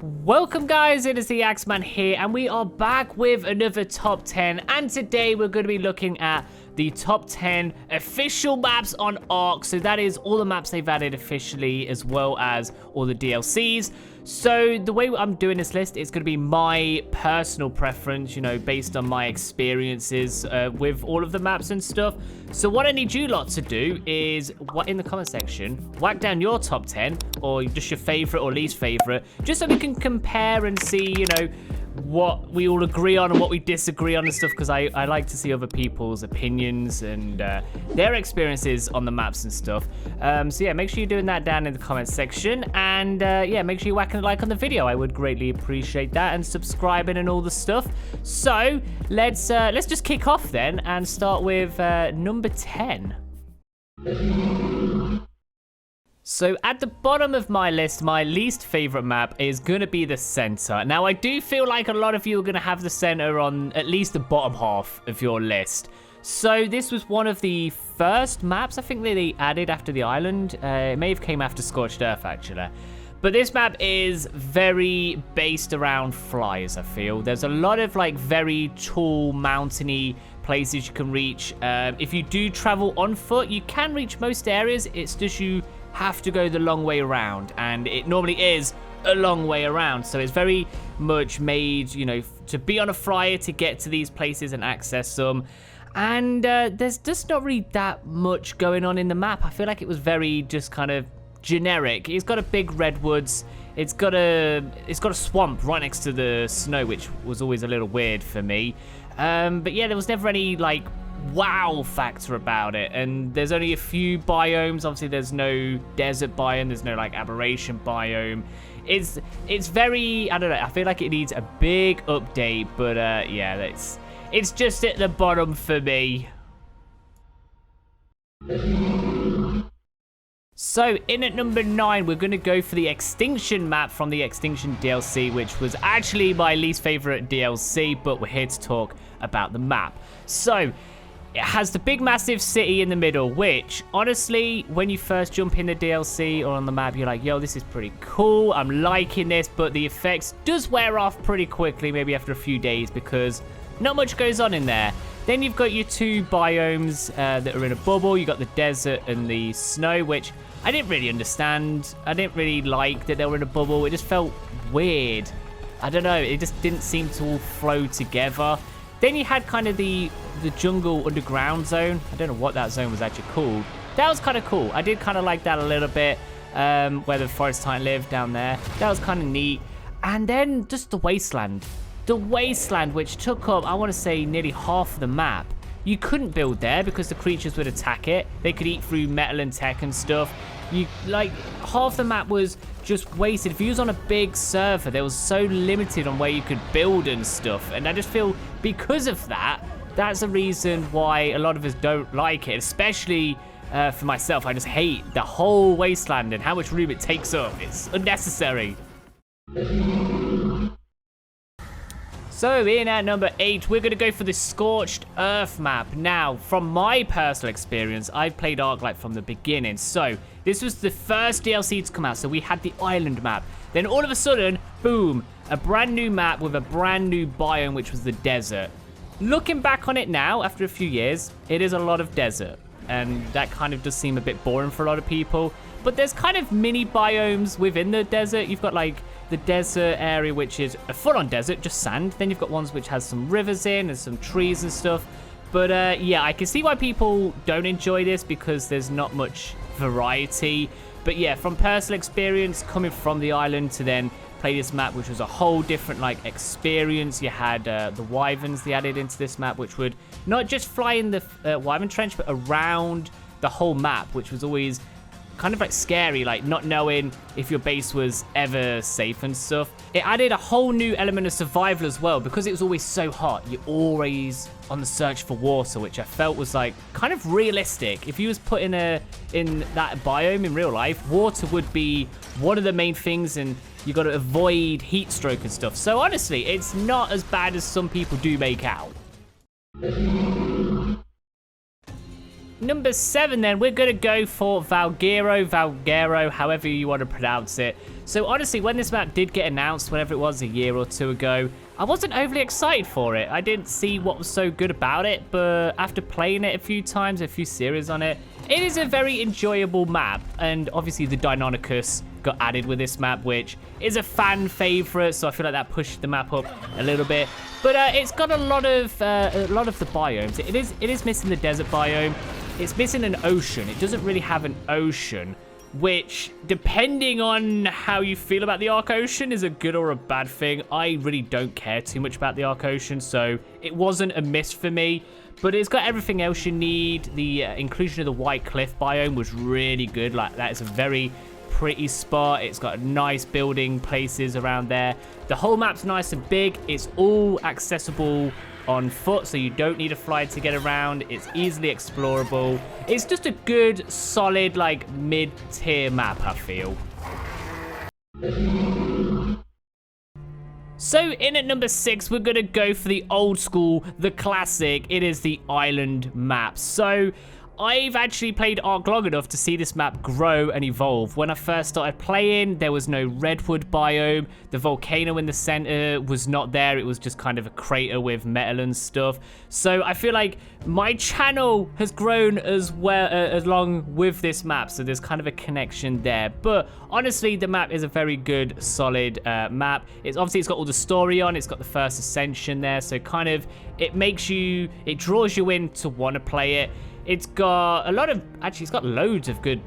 Welcome guys, it is the AxeMan here and we are back with another top 10, and today we're going to be looking at the top 10 official maps on Ark. So that is all the maps they've added officially as well as all the DLCs. So the way I'm doing this list is going to be my personal preference, you know, based on my experiences with all of the maps and stuff. So what I need you lot to do is, in the comment section, whack down your top 10 or just your favorite or least favorite, just so we can compare and see, you know, what we all agree on and what we disagree on and stuff, because I like to see other people's opinions and their experiences on the maps and stuff. So yeah, make sure you're doing that down in the comment section, and yeah, make sure you're whacking a like on the video. I would greatly appreciate that, and subscribing and all the stuff. So let's just kick off then and start with number 10. So at the bottom of my list, my least favorite map is going to be the center. Now, I do feel like a lot of you are going to have the center on at least the bottom half of your list. So this was one of the first maps I think they added after the island. It may have came after Scorched Earth, actually. But this map is very based around flies, I feel. There's a lot of like very tall, mountainy places you can reach. If you do travel on foot, you can reach most areas. It's just you have to go the long way around, and it normally is a long way around, so it's very much made, you know, to be on a flyer to get to these places and access them. And there's just not really that much going on in the map. I feel like it was very just kind of generic. It's got a big redwoods, it's got a swamp right next to the snow, which was always a little weird for me. But yeah, there was never any like wow factor about it, and there's only a few biomes. Obviously there's no desert biome, there's no like Aberration biome. It's very, I don't know, I feel like it needs a big update, but yeah, it's just at the bottom for me. So in at number 9, we're going to go for the Extinction map from the Extinction DLC, which was actually my least favorite DLC, but we're here to talk about the map. So it has the big massive city in the middle, which honestly, when you first jump in the DLC or on the map, you're like, yo, this is pretty cool, I'm liking this, but the effects does wear off pretty quickly, maybe after a few days, because not much goes on in there. Then you've got your two biomes that are in a bubble. You got the desert and the snow, which I didn't really understand. I didn't really like that they were in a bubble. It just felt weird. I don't know, it just didn't seem to all flow together. Then you had kind of the jungle underground zone. I don't know what that zone was actually called. That was kind of cool. I did kind of like that a little bit, where the forest titan lived down there. That was kind of neat. And then just the wasteland. The wasteland, which took up, I want to say, nearly half of the map. You couldn't build there because the creatures would attack it. They could eat through metal and tech and stuff. Like, half the map was just wasted. If you was on a big server, there was so limited on where you could build and stuff. And I just feel because of that, that's the reason why a lot of us don't like it. Especially for myself, I just hate the whole wasteland and how much room it takes up. It's unnecessary. So in at number 8, we're going to go for the Scorched Earth map. Now, from my personal experience, I've played Ark like from the beginning. So this was the first DLC to come out. So we had the island map. Then all of a sudden, boom, a brand new map with a brand new biome, which was the desert. Looking back on it now, after a few years, it is a lot of desert. And that kind of does seem a bit boring for a lot of people. But there's kind of mini biomes within the desert. You've got like the desert area, which is a full-on desert, just sand. Then you've got ones which has some rivers in and some trees and stuff. But yeah, I can see why people don't enjoy this because there's not much variety. But yeah, from personal experience, coming from the island to then play this map, which was a whole different like experience. You had the wyverns they added into this map, which would not just fly in the wyvern trench, but around the whole map, which was always kind of like scary, like not knowing if your base was ever safe and stuff. It added a whole new element of survival as well, because it was always so hot. You're always on the search for water, which I felt was like kind of realistic. If you was put in that biome in real life, water would be one of the main things, and you got to avoid heat stroke and stuff. So honestly, it's not as bad as some people do make out. number 7 then, we're going to go for Valguerro, however you want to pronounce it. So honestly, when this map did get announced, whenever it was, a year or two ago, I wasn't overly excited for it. I didn't see what was so good about it, but after playing it a few times, a few series on it, it is a very enjoyable map. And obviously the Deinonychus got added with this map, which is a fan favorite, so I feel like that pushed the map up a little bit. But it's got a lot of the biomes. It is missing the desert biome. It's missing an ocean. It doesn't really have an ocean, which, depending on how you feel about the Arc Ocean, is a good or a bad thing. I really don't care too much about the Arc Ocean, so it wasn't a miss for me. But it's got everything else you need. The inclusion of the White Cliff biome was really good. Like, that is a very pretty spot. It's got nice building places around there. The whole map's nice and big. It's all accessible on foot, so you don't need a fly to get around. It's easily explorable. It's just a good, solid, like, mid-tier map, I feel. So in at number 6, we're gonna go for the old school, the classic. It is the island map. So I've actually played Ark long enough to see this map grow and evolve. When I first started playing, there was no redwood biome. The volcano in the center was not there. It was just kind of a crater with metal and stuff. So I feel like my channel has grown as well along with this map. So there's kind of a connection there. But honestly, the map is a very good, solid map. It's got all the story on. It's got the first ascension there. So kind of it draws you in to want to play it. It's got it's got loads of good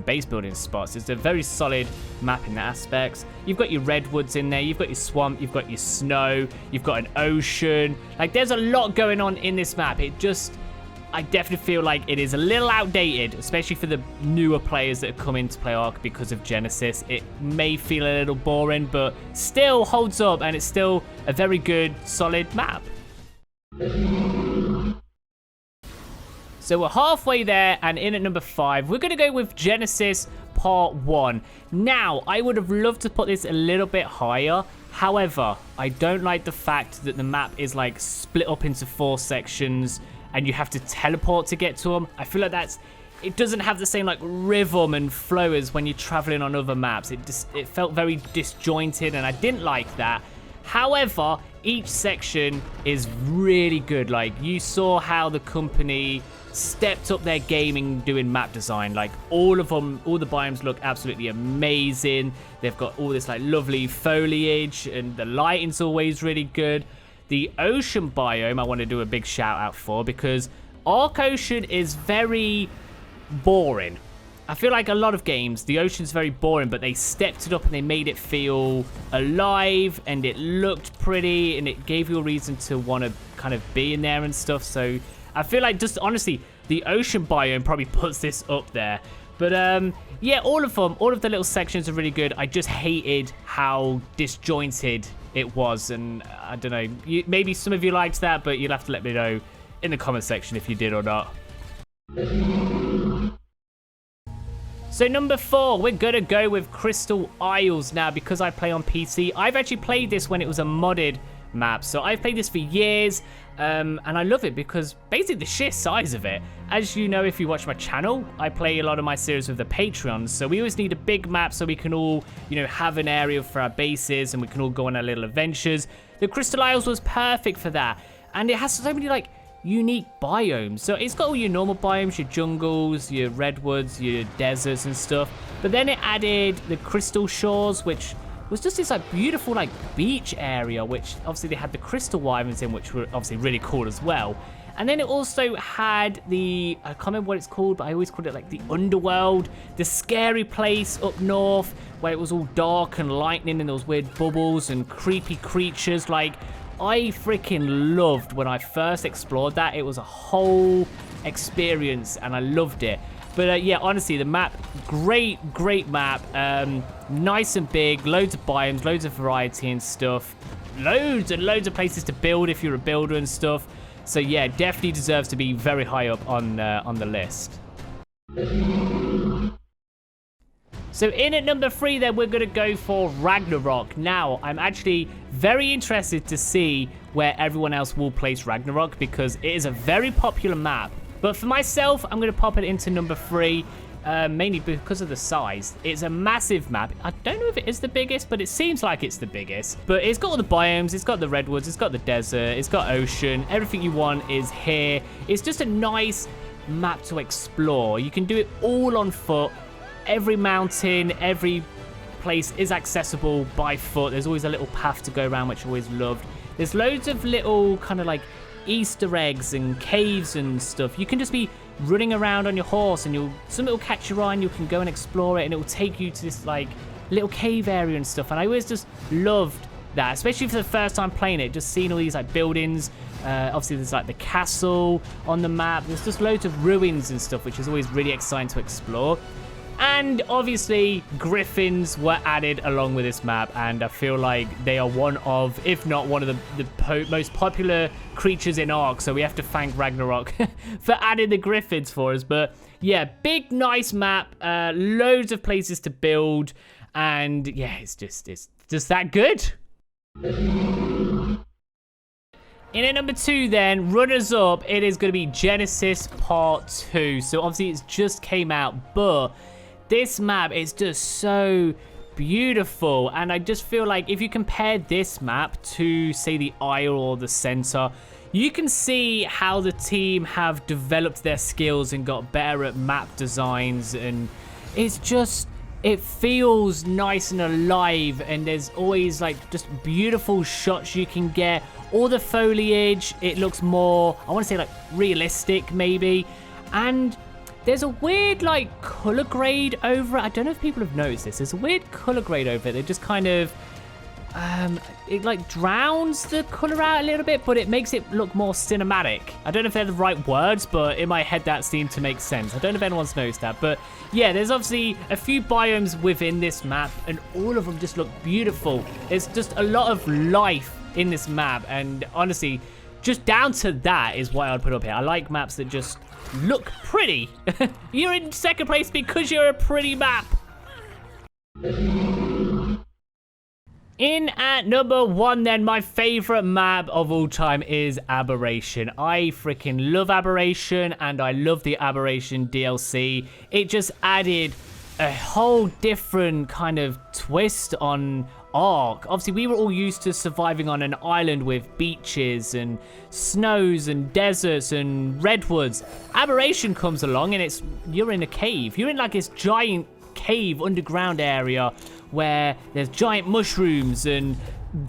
base building spots. It's a very solid map in that aspects. You've got your redwoods in there, you've got your swamp, you've got your snow, you've got an ocean. Like, there's a lot going on in this map. I definitely feel like it is a little outdated, especially for the newer players that have come in to play Ark because of Genesis. It may feel a little boring, but still holds up, and it's still a very good, solid map. So we're halfway there, and in at number 5, we're going to go with Genesis Part 1. Now, I would have loved to put this a little bit higher. However, I don't like the fact that the map is like split up into 4 sections, and you have to teleport to get to them. I feel like it doesn't have the same like rhythm and flow as when you're traveling on other maps. It felt very disjointed, and I didn't like that. However, each section is really good. Like, you saw how the company stepped up their gaming doing map design. Like, all of them, all the biomes look absolutely amazing. They've got all this like lovely foliage, and the lighting's always really good. The ocean biome I want to do a big shout out for, because Ark Ocean is very boring. I feel like a lot of games, the ocean's very boring, but they stepped it up and they made it feel alive, and it looked pretty, and it gave you a reason to want to kind of be in there and stuff. So I feel like, just honestly, the ocean biome probably puts this up there. But yeah, all of the little sections are really good. I just hated how disjointed it was, and I don't know, maybe some of you liked that, but you'll have to let me know in the comment section if you did or not. So number 4, we're going to go with Crystal Isles now, because I play on PC. I've actually played this when it was a modded map, so I've played this for years, and I love it because basically the sheer size of it. As you know, if you watch my channel, I play a lot of my series with the Patreons, so we always need a big map so we can all, have an area for our bases, and we can all go on our little adventures. The Crystal Isles was perfect for that, and it has so many like unique biomes. So it's got all your normal biomes, your jungles, your redwoods, your deserts and stuff, but then it added the Crystal Shores, which was just this like beautiful like beach area, which obviously they had the crystal wyverns in, which were obviously really cool as well. And then it also had the, I can't remember what it's called, but I always called it like the underworld, the scary place up north where it was all dark and lightning and those weird bubbles and creepy creatures. Like, I freaking loved when I first explored that. It was a whole experience, and I loved it. But yeah, honestly, the map, great map. Nice and big, loads of biomes, loads of variety and stuff. Loads and loads of places to build if you're a builder and stuff. So yeah, definitely deserves to be very high up on the list. So in at number 3 then, we're going to go for Ragnarok. Now, I'm actually very interested to see where everyone else will place Ragnarok, because it is a very popular map But for myself, I'm going to pop it into number 3. Mainly because of the size. It's a massive map. I don't know if it is the biggest, but it seems like it's the biggest. But it's got all the biomes, it's got the redwoods, it's got the desert, it's got ocean. Everything you want is here. It's just a nice map to explore. You can do it all on foot. Every mountain, every place is accessible by foot. There's always a little path to go around, which I always loved. There's loads of little kind of like Easter eggs and caves and stuff. You can just be running around on your horse and something will catch your eye and you can go and explore it, and it will take you to this like little cave area and stuff. And I always just loved that, especially for the first time playing it, just seeing all these like buildings. Obviously there's like the castle on the map. There's just loads of ruins and stuff, which is always really exciting to explore. And obviously griffins were added along with this map, and I feel like they are one of, if not one of the most popular creatures in Ark, so we have to thank Ragnarok for adding the griffins for us. But yeah, big nice map, loads of places to build, and yeah, it's just that good. In at number 2 then, runners up, it is going to be Genesis Part 2. So obviously it's just came out, but this map is just so beautiful, and I just feel like if you compare this map to, say, the Isle or the Center, you can see how the team have developed their skills and got better at map designs, and it feels nice and alive, and there's always like just beautiful shots you can get. All the foliage, it looks more, I want to say like realistic maybe, and there's a weird like color grade over it. I don't know if people have noticed this. There's a weird color grade over it. It just kind of, it like drowns the color out a little bit, but it makes it look more cinematic. I don't know if they're the right words, but in my head that seemed to make sense. I don't know if anyone's noticed that, but yeah, there's obviously a few biomes within this map, and all of them just look beautiful. There's just a lot of life in this map, and honestly, just down to that is what I'd put up here. I like maps that just look pretty. You're in second place because you're a pretty map. In at number 1 then, my favorite map of all time is Aberration. I freaking love Aberration, and I love the Aberration DLC. It just added a whole different kind of twist on Ark. Obviously, we were all used to surviving on an island with beaches and snows and deserts and redwoods. Aberration comes along and you're in a cave. You're in like this giant cave underground area where there's giant mushrooms and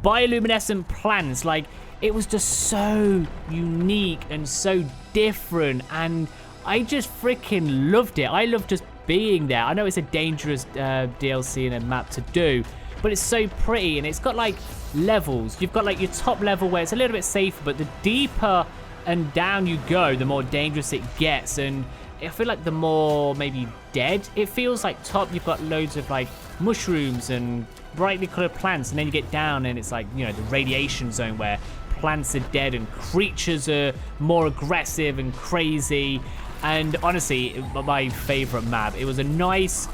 bioluminescent plants. Like, it was just so unique and so different, and I just freaking loved it. I love just being there. I know it's a dangerous DLC and a map to do, but it's so pretty, and it's got like levels. You've got like your top level where it's a little bit safer, but the deeper and down you go, the more dangerous it gets. And I feel like the more maybe dead it feels. Like top, you've got loads of like mushrooms and brightly colored plants, and then you get down and it's like, you know, the radiation zone where plants are dead and creatures are more aggressive and crazy. And honestly, my favorite map. It was a nice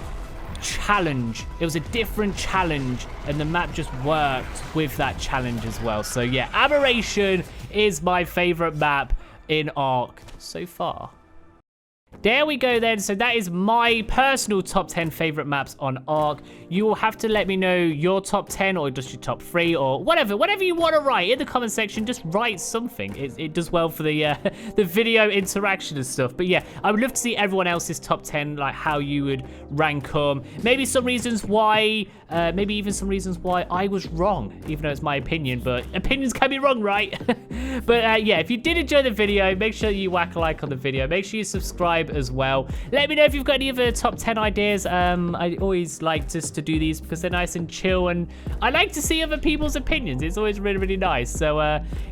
challenge. It was a different challenge, and the map just worked with that challenge as well. So yeah, Aberration is my favorite map in Ark so far. There we go then. So that is my personal top 10 favorite maps on Ark. You will have to let me know your top 10 or just your top 3 or whatever you want to write in the comment section. Just write something. It does well for the the video interaction and stuff. But yeah, I would love to see everyone else's top 10, like how you would rank them. Maybe some reasons why, maybe even some reasons why I was wrong, even though it's my opinion, but opinions can be wrong, right? But yeah, if you did enjoy the video, make sure you whack a like on the video. Make sure you subscribe as well. Let me know if you've got any other top 10 ideas. I always like just to do these because they're nice and chill, and I like to see other people's opinions. It's always really, really nice. So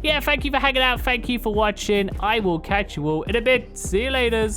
yeah, thank you for hanging out. Thank you for watching. I will catch you all in a bit. See you later.